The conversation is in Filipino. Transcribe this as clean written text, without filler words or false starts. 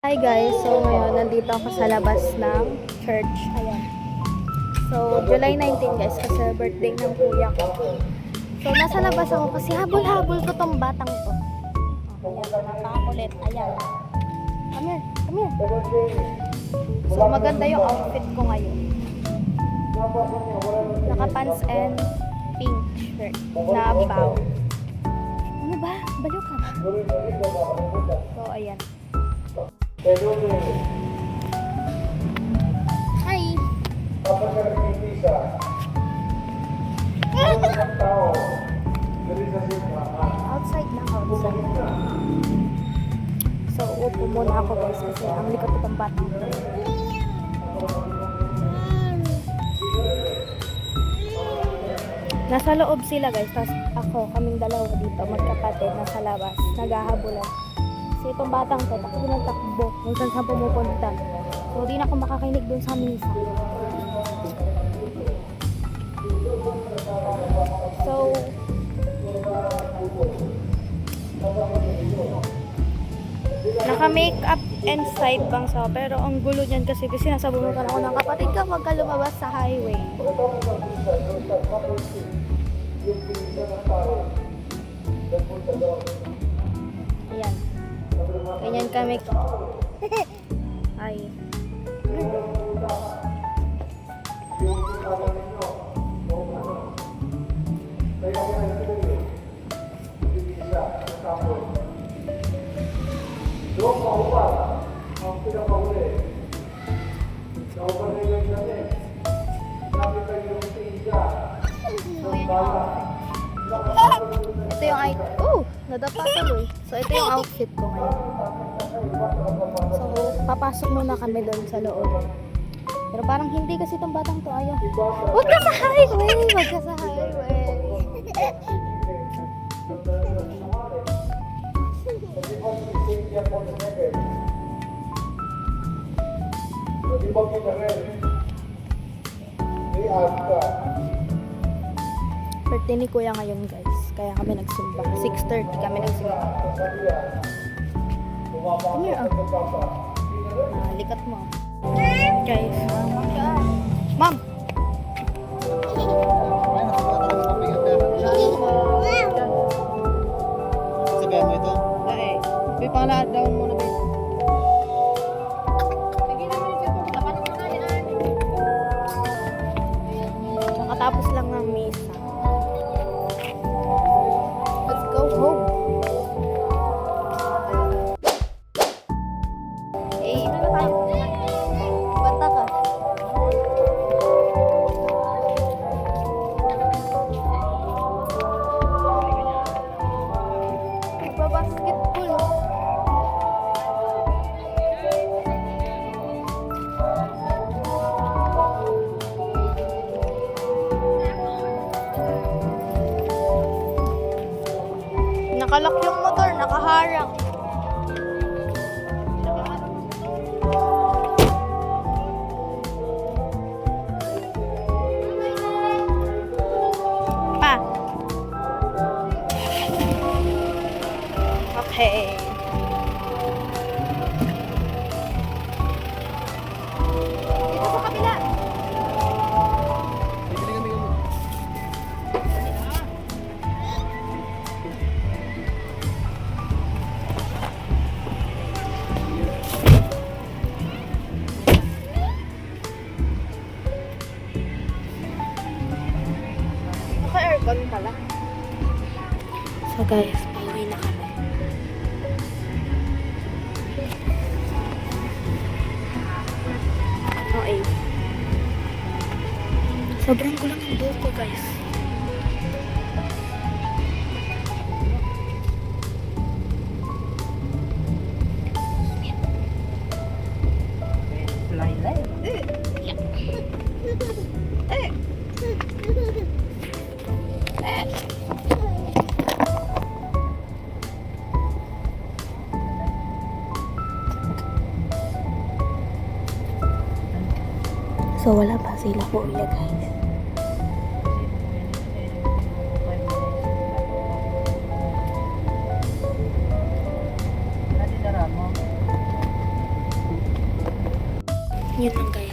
Hi guys, so ngayon nandito ako sa labas ng church. Ayan. So, July 19 guys, kasi birthday ng kuya ko. So, nasa labas ako kasi habol-habol ko tong batang to. Ayan, napakakulit. Ayan. Come here, come here. So, maganda yung outfit ko ngayon. Naka-pants and pink shirt na bow. Ano ba? Baliw ka ba? So, ayan. Hi! Outside na, outside. So, upo muna ako guys kasi ang likot itong batang. Nasa loob sila guys, tapos ako, kaming dalawa dito, magkapatid, nasa labas, naghahabulan. Kasi itong batang to, takbo ng takbo, kung saan saan pumupunta. So, di na ako makakinig dun sa misa. So, naka-makeup and side bangs ako, pero ang gulo niyan kasi sinasabunutan ako ng kapatid ka, wag ka lumabas sa highway. Ayan. Ganyan kami. Ay. Ito yung nadapa tuloy. So, ito yung outfit ko ngayon. So, papasok muna kami doon sa loob. Pero parang hindi kasi itong batang to. Ayaw. Huwag ka sa highway! Huwag ka sa highway! Birthday ni kuya ngayon guys. Kaya kami nagsimba. 6:30 kami nagsimba. Come here, likat mo. Guys. Mom! Sabihan mo ito? Ay, may pangalaad down muna guys. Nakatapos lang ng misa. Let's go home. Ito na tayo. Bata ka. Nagpa-basketball. Nakalak yung motor, nakaharang. Pa. Okay. Dito sa kabila. Naka-aircon pala. So guys, pauwi na kami. Okay. Sobrang kulang ang buhok ko guys. So, wala pa sila kuya guys. Yun lang guys.